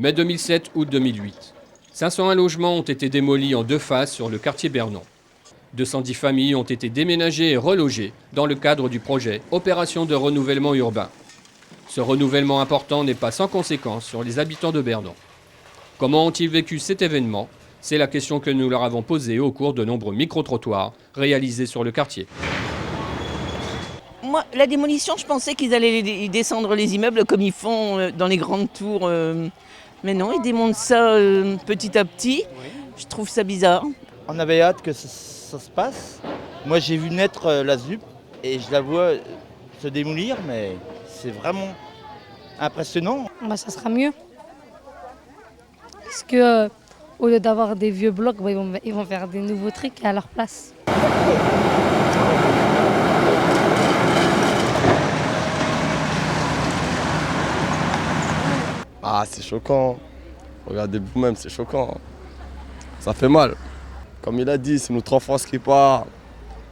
Mai 2007, août 2008. 501 logements ont été démolis en 2 phases sur le quartier Bernon. 210 familles ont été déménagées et relogées dans le cadre du projet Opération de renouvellement urbain. Ce renouvellement important n'est pas sans conséquence sur les habitants de Bernon. Comment ont-ils vécu cet événement? C'est la question que nous leur avons posée au cours de nombreux micro-trottoirs réalisés sur le quartier. Moi, la démolition, je pensais qu'ils allaient descendre les immeubles comme ils font dans les grandes tours. Mais non, ils démontent ça petit à petit. Je trouve ça bizarre. On avait hâte que ça se passe. Moi, j'ai vu naître la ZUP et je la vois se démolir, mais c'est vraiment impressionnant. Ça sera mieux. Parce que au lieu d'avoir des vieux blocs, ils vont faire des nouveaux trucs à leur place. Ah, c'est choquant. Regardez vous-même, c'est choquant. Ça fait mal. Comme il a dit, c'est notre enfance qui part.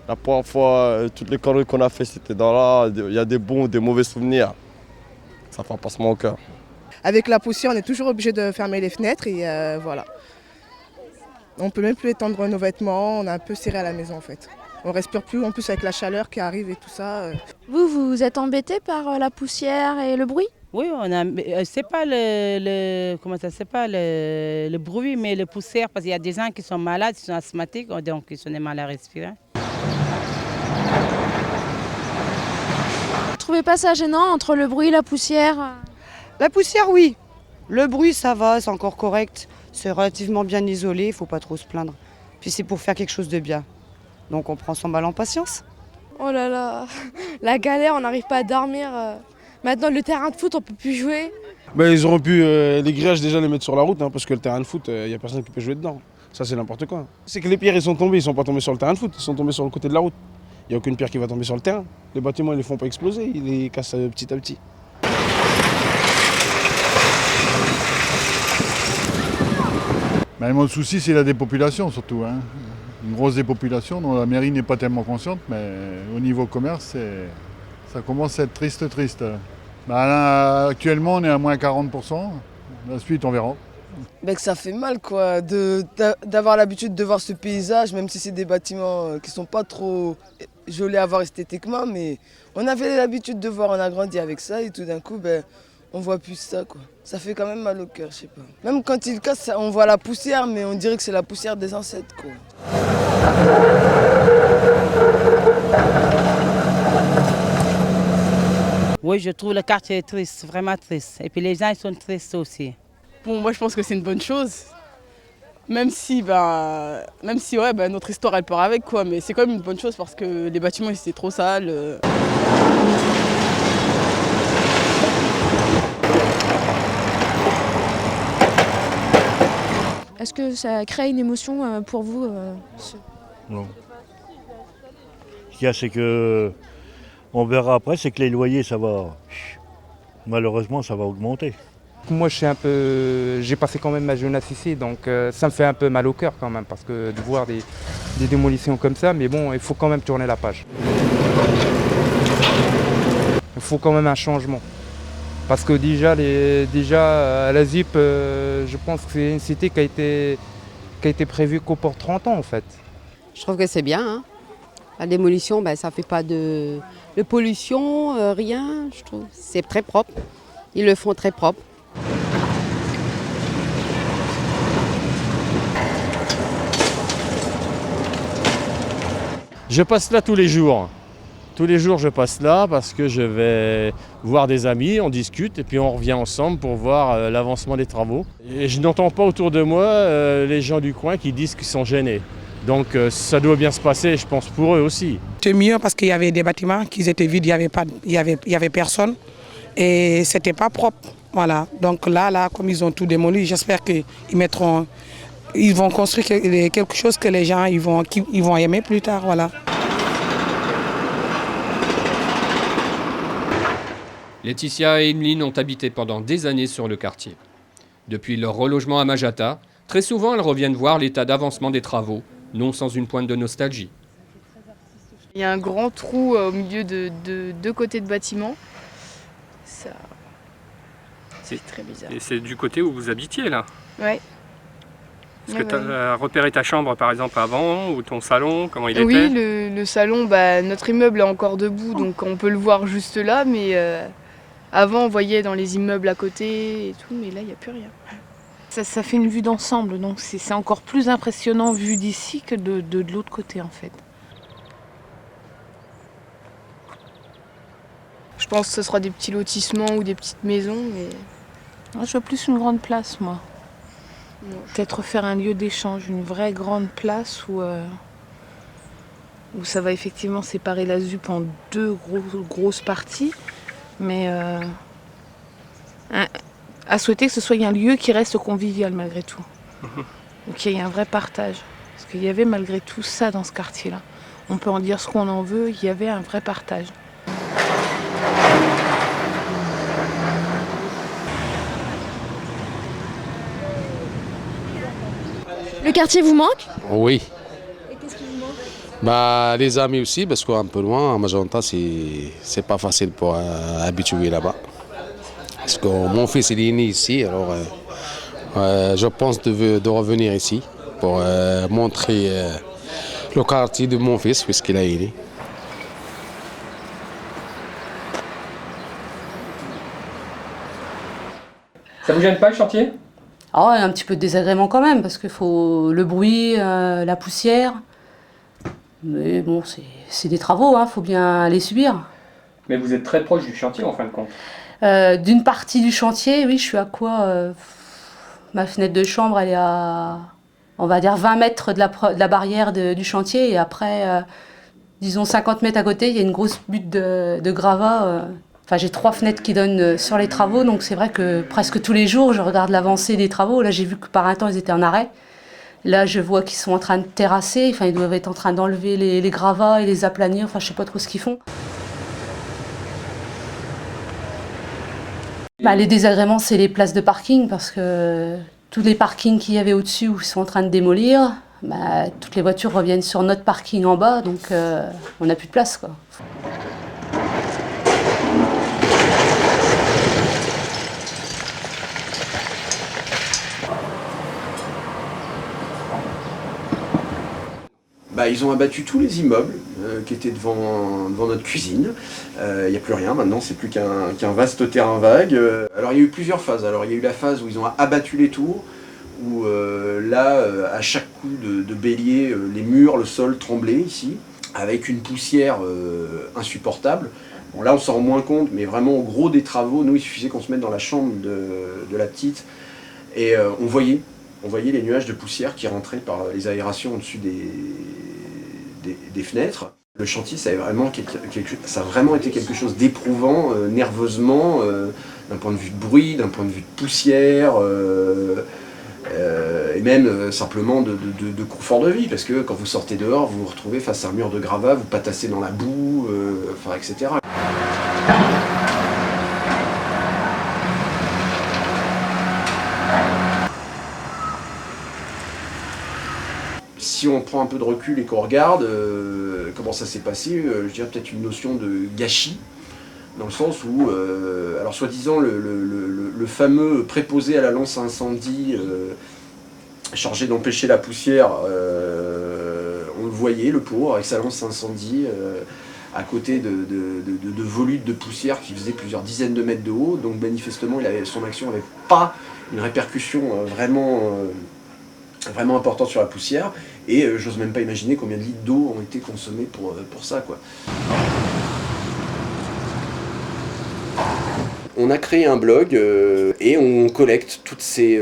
La première fois, toutes les conneries qu'on a fait, c'était dans là. Il y a des bons, des mauvais souvenirs. Ça fait un passement au cœur. Avec la poussière, on est toujours obligé de fermer les fenêtres et voilà. On ne peut même plus étendre nos vêtements, on est un peu serré à la maison en fait. On respire plus, en plus avec la chaleur qui arrive et tout ça. Vous êtes embêté par la poussière et le bruit? Oui, c'est pas le bruit, mais le poussière, parce qu'il y a des gens qui sont malades, qui sont asthmatiques, donc ils sont mal à respirer. Vous trouvez pas ça gênant entre le bruit et la poussière? La poussière, oui. Le bruit, ça va, c'est encore correct. C'est relativement bien isolé, il ne faut pas trop se plaindre. Puis c'est pour faire quelque chose de bien. Donc on prend son mal en patience. Oh là là, la galère, on n'arrive pas à dormir. Maintenant, le terrain de foot, on ne peut plus jouer. Ils auraient pu, les grillages déjà, les mettre sur la route, parce que le terrain de foot, il n'y a personne qui peut jouer dedans. Ça, c'est n'importe quoi. C'est que les pierres, ils sont tombés, ils ne sont pas tombés sur le terrain de foot, ils sont tombés sur le côté de la route. Il n'y a aucune pierre qui va tomber sur le terrain. Les bâtiments, ils ne les font pas exploser, ils les cassent petit à petit. Mon souci, c'est la dépopulation surtout. Une grosse dépopulation dont la mairie n'est pas tellement consciente, mais au niveau commerce, ça commence à être triste. Là, actuellement, on est à moins 40%. La suite, on verra. Que ça fait mal quoi, d'avoir l'habitude de voir ce paysage, même si c'est des bâtiments qui sont pas trop jolis à voir esthétiquement, mais on avait l'habitude de voir, on a grandi avec ça et tout d'un coup, on voit plus ça quoi. Ça fait quand même mal au cœur, je sais pas. Même quand ils cassent, on voit la poussière, mais on dirait que c'est la poussière des ancêtres quoi. Oui, je trouve le quartier triste, vraiment triste. Et puis les gens, ils sont tristes aussi. Bon, moi, je pense que c'est une bonne chose. Même si notre histoire, elle part avec, quoi. Mais c'est quand même une bonne chose parce que les bâtiments, ils étaient trop sales. Est-ce que ça crée une émotion pour vous Non. Ce qu'il y a, c'est que, on verra après, c'est que les loyers, ça va, malheureusement, ça va augmenter. Moi, j'ai passé quand même ma jeunesse ici, donc ça me fait un peu mal au cœur quand même, parce que de voir des démolitions comme ça, mais bon, il faut quand même tourner la page. Il faut quand même un changement. Parce que déjà à la ZIP, je pense que c'est une cité qui a été prévue qu'au pour 30 ans en fait. Je trouve que c'est bien. La démolition, ça ne fait pas de pollution, rien, je trouve. C'est très propre. Ils le font très propre. Je passe là tous les jours. Tous les jours, je passe là parce que je vais voir des amis, on discute et puis on revient ensemble pour voir l'avancement des travaux. Et je n'entends pas autour de moi les gens du coin qui disent qu'ils sont gênés. Donc ça doit bien se passer, je pense, pour eux aussi. C'était mieux parce qu'il y avait des bâtiments qui étaient vides, il y avait personne et c'était pas propre. Voilà. Donc là, comme ils ont tout démoli, j'espère qu'ils vont construire quelque chose que les gens ils vont aimer plus tard. Voilà. Laetitia et Emeline ont habité pendant des années sur le quartier. Depuis leur relogement à Majata, très souvent elles reviennent voir l'état d'avancement des travaux, non sans une pointe de nostalgie. Il y a un grand trou au milieu de deux côtés de bâtiment. C'est très bizarre. Et c'est du côté où vous habitiez là? Ouais. Est-ce que tu as repéré ta chambre par exemple avant, ou ton salon, comment il Oui, était? le salon, notre immeuble est encore debout, donc on peut le voir juste là, mais avant on voyait dans les immeubles à côté et tout, mais là il n'y a plus rien. Ça fait une vue d'ensemble, donc c'est encore plus impressionnant vu d'ici que de l'autre côté en fait. Je pense que ce sera des petits lotissements ou des petites maisons, mais... Moi, je vois plus une grande place, moi. Peut-être faire un lieu d'échange, une vraie grande place où ça va effectivement séparer la ZUP en deux grosses parties, mais à souhaiter que ce soit un lieu qui reste convivial malgré tout. Donc qu'il y ait un vrai partage. Parce qu'il y avait malgré tout ça dans ce quartier-là. On peut en dire ce qu'on en veut, il y avait un vrai partage. Le quartier vous manque? Oui. Et qu'est-ce qui vous manque? Les amis aussi, parce qu'un peu loin, à Magenta, c'est pas facile pour habituer là-bas. Parce que mon fils il est né ici, alors je pense de revenir ici pour montrer le quartier de mon fils, puisqu'il est né. Ça vous gêne pas le chantier? Ah ouais, un petit peu de désagrément quand même, parce qu'il faut le bruit, la poussière. Mais bon, c'est des travaux, faut bien les subir. Mais vous êtes très proche du chantier en fin de compte. D'une partie du chantier, oui, je suis à quoi ma fenêtre de chambre, elle est à, on va dire, 20 mètres de la barrière du chantier. Et après, disons 50 mètres à côté, il y a une grosse butte de gravats. Enfin, j'ai 3 fenêtres qui donnent sur les travaux, donc c'est vrai que presque tous les jours, je regarde l'avancée des travaux. Là, j'ai vu que par un temps, ils étaient en arrêt. Là, je vois qu'ils sont en train de terrasser. Enfin, ils doivent être en train d'enlever les gravats et les aplanir. Enfin, je sais pas trop ce qu'ils font. Les désagréments, c'est les places de parking, parce que tous les parkings qu'il y avait au-dessus où ils sont en train de démolir, toutes les voitures reviennent sur notre parking en bas, donc on n'a plus de place, quoi. Ils ont abattu tous les immeubles qui étaient devant notre cuisine. Il n'y a plus rien maintenant, c'est plus qu'un vaste terrain vague. Alors il y a eu plusieurs phases. Alors il y a eu la phase où ils ont abattu les tours, où là, à chaque coup de bélier, les murs, le sol tremblaient ici, avec une poussière insupportable. Bon, là on s'en rend moins compte, mais vraiment au gros des travaux, nous il suffisait qu'on se mette dans la chambre de la petite, et on voyait les nuages de poussière qui rentraient par les aérations au-dessus des fenêtres. Le chantier, ça a vraiment été quelque chose d'éprouvant, nerveusement, d'un point de vue de bruit, d'un point de vue de poussière, et même simplement de confort de vie, parce que quand vous sortez dehors, vous vous retrouvez face à un mur de gravats, vous patassez dans la boue, etc. Si on prend un peu de recul et qu'on regarde comment ça s'est passé, je dirais peut-être une notion de gâchis, dans le sens où, alors soi-disant, le fameux préposé à la lance à incendie, chargé d'empêcher la poussière, on le voyait, le pauvre, avec sa lance à incendie, à côté de volutes de poussière qui faisaient plusieurs dizaines de mètres de haut, donc manifestement son action n'avait pas une répercussion vraiment importante sur la poussière, et j'ose même pas imaginer combien de litres d'eau ont été consommés pour ça, quoi. On a créé un blog et on collecte toutes ces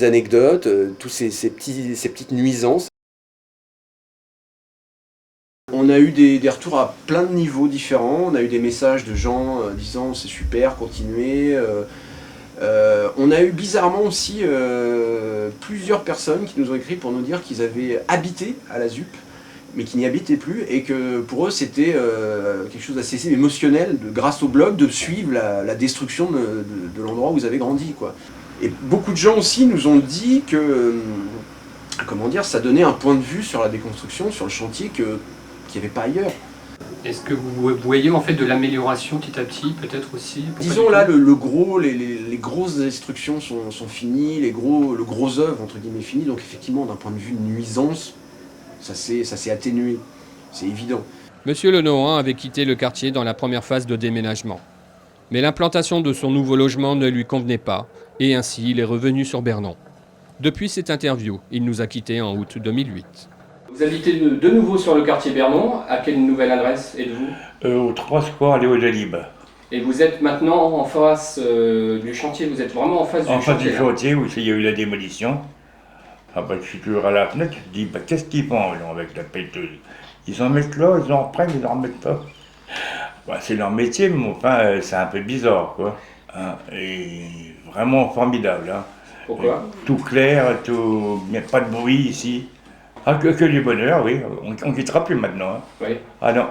anecdotes, toutes ces petites nuisances. On a eu des retours à plein de niveaux différents. On a eu des messages de gens disant c'est super, continuez. On a eu bizarrement aussi plusieurs personnes qui nous ont écrit pour nous dire qu'ils avaient habité à la ZUP, mais qui n'y habitaient plus, et que pour eux c'était quelque chose d'assez émotionnel, grâce au blog, de suivre la destruction de l'endroit où ils avaient grandi, quoi. Et beaucoup de gens aussi nous ont dit que, ça donnait un point de vue sur la déconstruction, sur le chantier, qu'il n'y avait pas ailleurs. Est-ce que vous voyez en fait de l'amélioration petit à petit, peut-être aussi? Disons là, le gros, les grosses destructions sont finies, le gros œuvre entre guillemets fini, donc effectivement d'un point de vue de nuisance, ça s'est atténué, c'est évident. Monsieur Lenohan avait quitté le quartier dans la première phase de déménagement. Mais l'implantation de son nouveau logement ne lui convenait pas, et ainsi il est revenu sur Bernon. Depuis cette interview, il nous a quittés en août 2008. Vous habitez de nouveau sur le quartier Bernon. À quelle nouvelle adresse êtes-vous? Au 3 square Léo Delibes. Et vous êtes maintenant en face du chantier, vous êtes vraiment en face du chantier? En face du chantier où il y a eu la démolition. Ah bah, je suis toujours à la fenêtre, je dis bah, qu'est-ce qu'ils font là, avec la péteuse? Ils en mettent là, ils en reprennent, ils en remettent pas. Bah, c'est leur métier, mais enfin c'est un peu bizarre quoi. Hein, et vraiment formidable. Hein. Pourquoi? Tout clair, tout... il n'y a pas de bruit ici. Ah, que du bonheur, oui. On ne quittera plus maintenant. Hein. Oui. Ah non.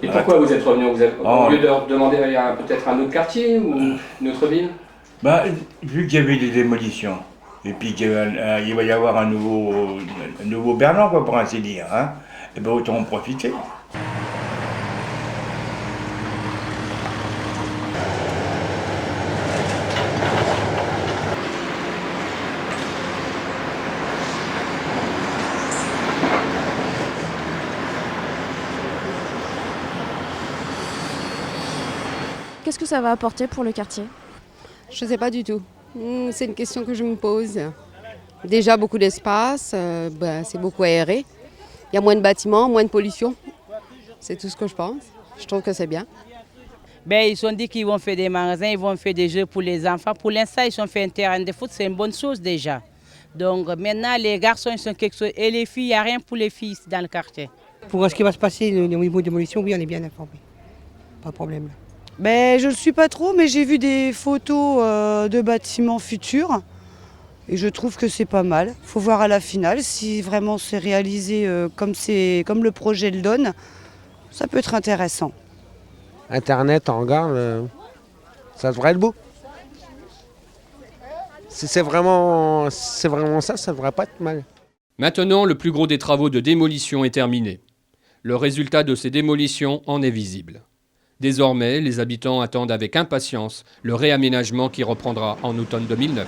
Et pourquoi vous êtes revenu? Au lieu de demander peut-être un autre quartier ou une autre ville? Bah, vu qu'il y avait des démolitions, et puis qu'il va y avoir un nouveau Bernon, quoi, pour ainsi dire, hein, et ben autant en profiter. Qu'est-ce que ça va apporter pour le quartier? Je ne sais pas du tout. C'est une question que je me pose. Déjà beaucoup d'espace, c'est beaucoup aéré. Il y a moins de bâtiments, moins de pollution. C'est tout ce que je pense. Je trouve que c'est bien. Ben, ils ont dit qu'ils vont faire des magasins, ils vont faire des jeux pour les enfants. Pour l'instant, ils ont fait un terrain de foot, c'est une bonne chose déjà. Donc maintenant, les garçons, ils sont quelque chose. Et les filles, il n'y a rien pour les filles ici dans le quartier. Pour ce qui va se passer au niveau de démolition, oui, on est bien informé. Pas de problème là. Ben, je ne le suis pas trop, mais j'ai vu des photos de bâtiments futurs et je trouve que c'est pas mal. Il faut voir à la finale si vraiment c'est réalisé comme le projet le donne. Ça peut être intéressant. Internet, on regarde, ça devrait être beau. Si c'est vraiment ça, ça devrait pas être mal. Maintenant, le plus gros des travaux de démolition est terminé. Le résultat de ces démolitions en est visible. Désormais, les habitants attendent avec impatience le réaménagement qui reprendra en automne 2009.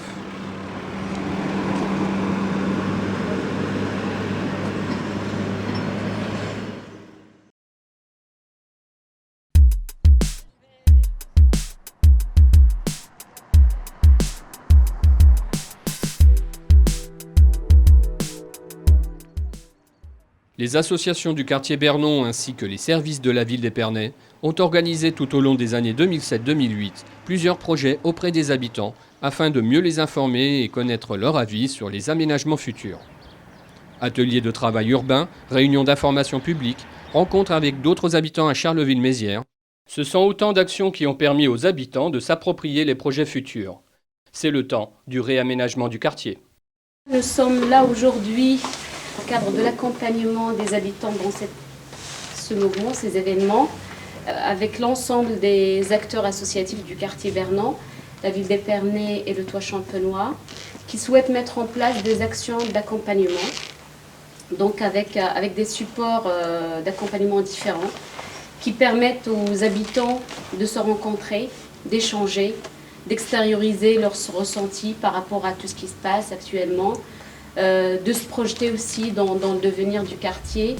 Les associations du quartier Bernon ainsi que les services de la ville d'Épernay ont organisé tout au long des années 2007-2008 plusieurs projets auprès des habitants afin de mieux les informer et connaître leur avis sur les aménagements futurs. Ateliers de travail urbain, réunions d'information publique, rencontres avec d'autres habitants à Charleville-Mézières. Ce sont autant d'actions qui ont permis aux habitants de s'approprier les projets futurs. C'est le temps du réaménagement du quartier. Nous sommes là aujourd'hui au cadre de l'accompagnement des habitants dans ce mouvement, ces événements, avec l'ensemble des acteurs associatifs du quartier Bernon, la ville d'Épernay et le Toit Champenois, qui souhaitent mettre en place des actions d'accompagnement, donc avec des supports d'accompagnement différents, qui permettent aux habitants de se rencontrer, d'échanger, d'extérioriser leurs ressentis par rapport à tout ce qui se passe actuellement, de se projeter aussi dans le devenir du quartier.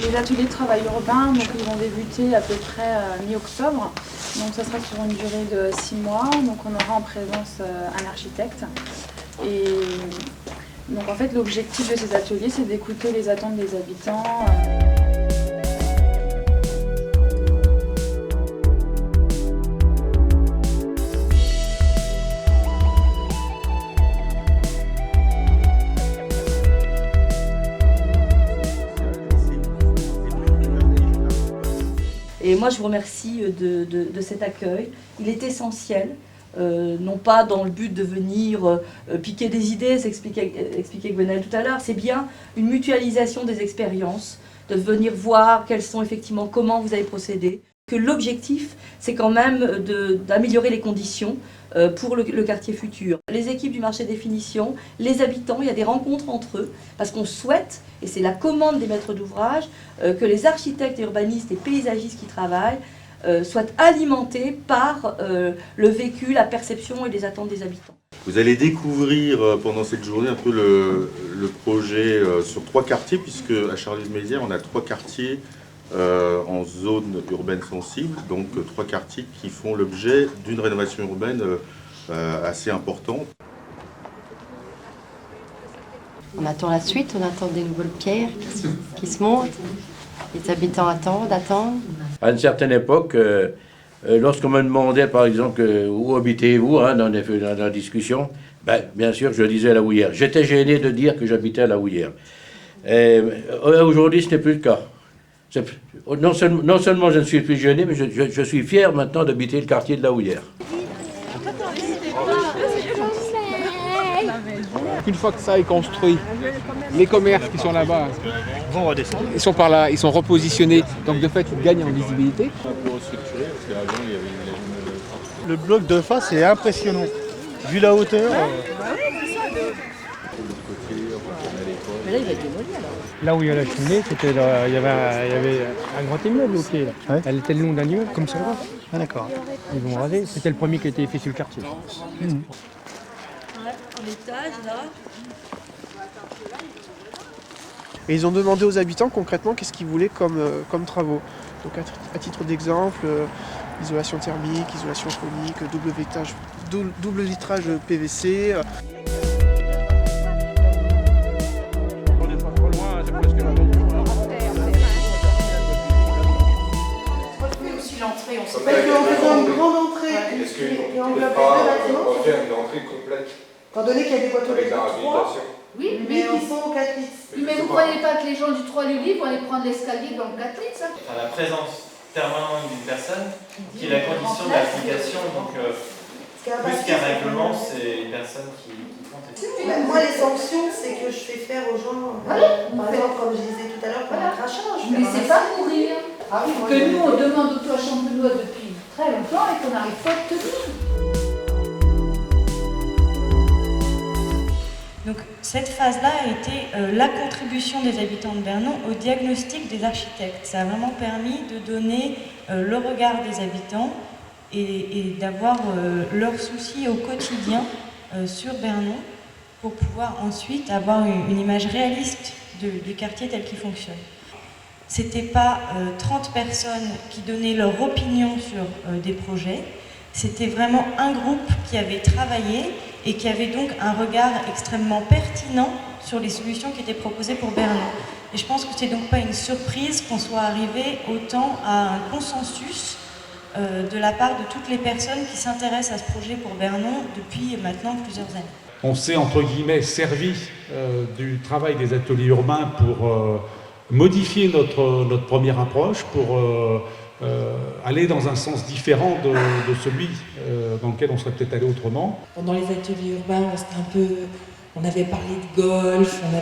Les ateliers de travail urbain, donc ils vont débuter à peu près mi-octobre. Donc ça sera sur une durée de 6 mois. Donc on aura en présence un architecte. Et donc en fait l'objectif de ces ateliers, c'est d'écouter les attentes des habitants. Et moi, je vous remercie de cet accueil. Il est essentiel non pas dans le but de venir piquer des idées, expliquer Gwenaëlle tout à l'heure, c'est bien une mutualisation des expériences, de venir voir quels sont effectivement, comment vous avez procédé. Que l'objectif, c'est quand même d'améliorer les conditions pour le quartier futur. Les équipes du marché des finitions, les habitants, il y a des rencontres entre eux, parce qu'on souhaite, et c'est la commande des maîtres d'ouvrage, que les architectes, urbanistes et paysagistes qui travaillent soient alimentés par le vécu, la perception et les attentes des habitants. Vous allez découvrir pendant cette journée un peu le projet sur 3 quartiers, puisque à Charleville-Mézières, on a 3 quartiers en zone urbaine sensible, donc 3 quartiers qui font l'objet d'une rénovation urbaine assez importante. On attend la suite, on attend des nouvelles pierres qui se montent, les habitants attendent. À une certaine époque, lorsqu'on me demandait par exemple où habitez-vous dans la discussion, bien sûr je disais à la Houillère. J'étais gêné de dire que j'habitais à la Houillère. Aujourd'hui ce n'est plus le cas. Non seulement je ne suis plus gêné, mais je suis fier maintenant d'habiter le quartier de la Houillère. Une fois que ça est construit, les commerces qui sont là-bas vont redescendre. Ils sont par là, ils sont repositionnés, donc de fait ils gagnent en visibilité. Le bloc de face est impressionnant. Vu la hauteur. Mais là il va être démoli alors. Là où il y a la cheminée, il y avait un grand immeuble au pied. Là. Ouais. Elle était le long d'un immeuble, comme ça. Ah d'accord. Ils vont raser. C'était le premier qui a été fait sur le quartier. L'étage là. Et ils ont demandé aux habitants concrètement qu'est-ce qu'ils voulaient comme travaux. Donc à titre d'exemple, isolation thermique, isolation phonique, double vitrage PVC. L'entrée, on sait pas qu'on fait une grande entrée et on va faire une entrée complète. Étant donné qu'il y a des boîtes aux lettres 3, oui, mais ils sont 4 litres. Mais vous ne croyez pas que les gens du 3 Lully vont aller prendre l'escalier dans le 4 litres ça? La présence permanente d'une personne qui est la condition d'application. Donc, plus qu'un règlement, c'est une personne qui compte. Moi, les sanctions, c'est que je fais faire aux gens, par exemple, comme je disais tout à l'heure, pour un crachage. Mais c'est pas pour rire. Que nous, on demande au toit champenois depuis très longtemps et qu'on n'arrive pas à obtenir. Donc cette phase-là a été la contribution des habitants de Bernon au diagnostic des architectes. Ça a vraiment permis de donner le regard des habitants et d'avoir leurs soucis au quotidien sur Bernon pour pouvoir ensuite avoir une image réaliste du quartier tel qu'il fonctionne. C'était pas 30 personnes qui donnaient leur opinion sur des projets, c'était vraiment un groupe qui avait travaillé et qui avait donc un regard extrêmement pertinent sur les solutions qui étaient proposées pour Bernon. Et je pense que c'est donc pas une surprise qu'on soit arrivé autant à un consensus de la part de toutes les personnes qui s'intéressent à ce projet pour Bernon depuis maintenant plusieurs années. On s'est entre guillemets servi du travail des ateliers urbains pour modifier notre première approche, pour aller dans un sens différent de celui dans lequel on serait peut-être allé autrement. Pendant les ateliers urbains, on avait parlé de golf, on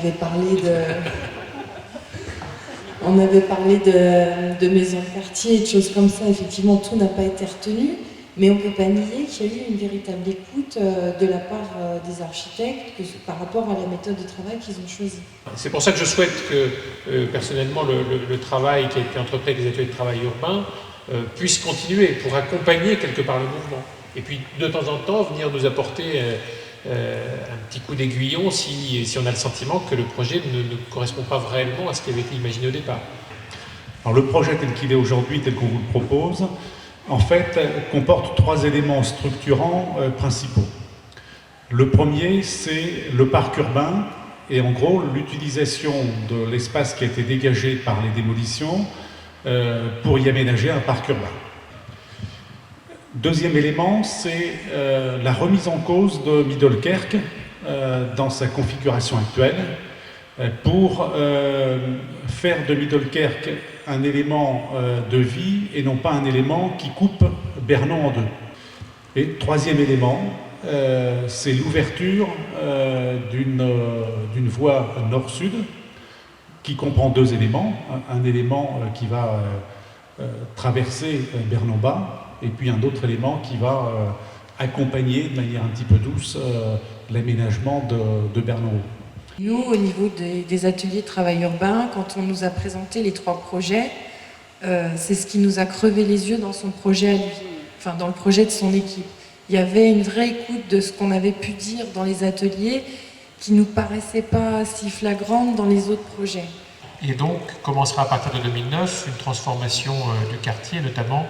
avait parlé de maisons de quartier, de choses comme ça. Effectivement, tout n'a pas été retenu, mais on ne peut pas nier qu'il y a eu une véritable écoute de la part des architectes par rapport à la méthode de travail qu'ils ont choisie. C'est pour ça que je souhaite que, personnellement, le travail qui a été entrepris avec les ateliers de travail urbain puisse continuer pour accompagner quelque part le mouvement. Et puis, de temps en temps, venir nous apporter un petit coup d'aiguillon si on a le sentiment que le projet ne correspond pas réellement à ce qui avait été imaginé au départ. Alors, le projet tel qu'il est aujourd'hui, tel qu'on vous le propose, en fait, comporte 3 éléments structurants principaux. Le premier, c'est le parc urbain et en gros l'utilisation de l'espace qui a été dégagé par les démolitions pour y aménager un parc urbain. Deuxième élément, c'est la remise en cause de Middelkerk dans sa configuration actuelle pour faire de Middelkerk un élément de vie et non pas un élément qui coupe Bernon en deux. Et troisième élément, c'est l'ouverture d'une voie nord-sud qui comprend deux éléments. Un élément qui va traverser Bernon-Bas et puis un autre élément qui va accompagner de manière un petit peu douce l'aménagement de Bernon-Haut. Nous, au niveau des ateliers de travail urbain, quand on nous a présenté les 3 projets, c'est ce qui nous a crevé les yeux dans son projet à lui, enfin dans le projet de son équipe. Il y avait une vraie écoute de ce qu'on avait pu dire dans les ateliers qui ne nous paraissait pas si flagrante dans les autres projets. Et donc commencera à partir de 2009 une transformation du quartier, notamment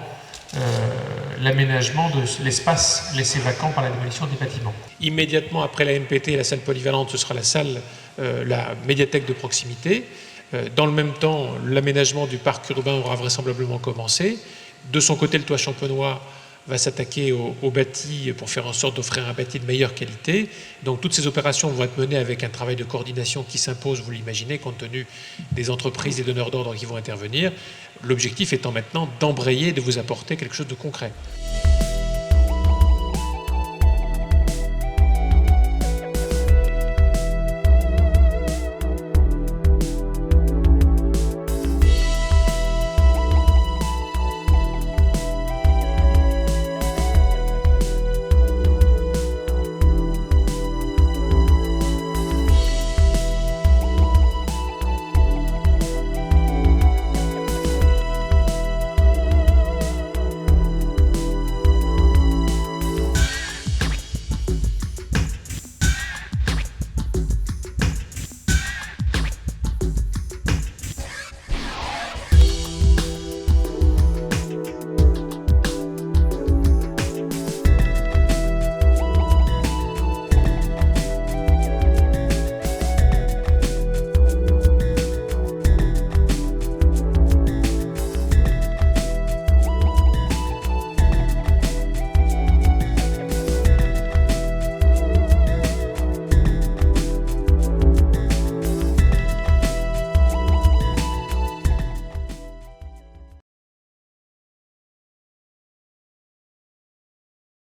l'aménagement de l'espace laissé vacant par la démolition des bâtiments. Immédiatement après la MPT et la salle polyvalente, ce sera la médiathèque de proximité. Dans le même temps, l'aménagement du parc urbain aura vraisemblablement commencé. De son côté, le toit champenois va s'attaquer au bâti pour faire en sorte d'offrir un bâti de meilleure qualité. Donc toutes ces opérations vont être menées avec un travail de coordination qui s'impose, vous l'imaginez, compte tenu des entreprises et donneurs d'ordre qui vont intervenir. L'objectif étant maintenant d'embrayer, de vous apporter quelque chose de concret.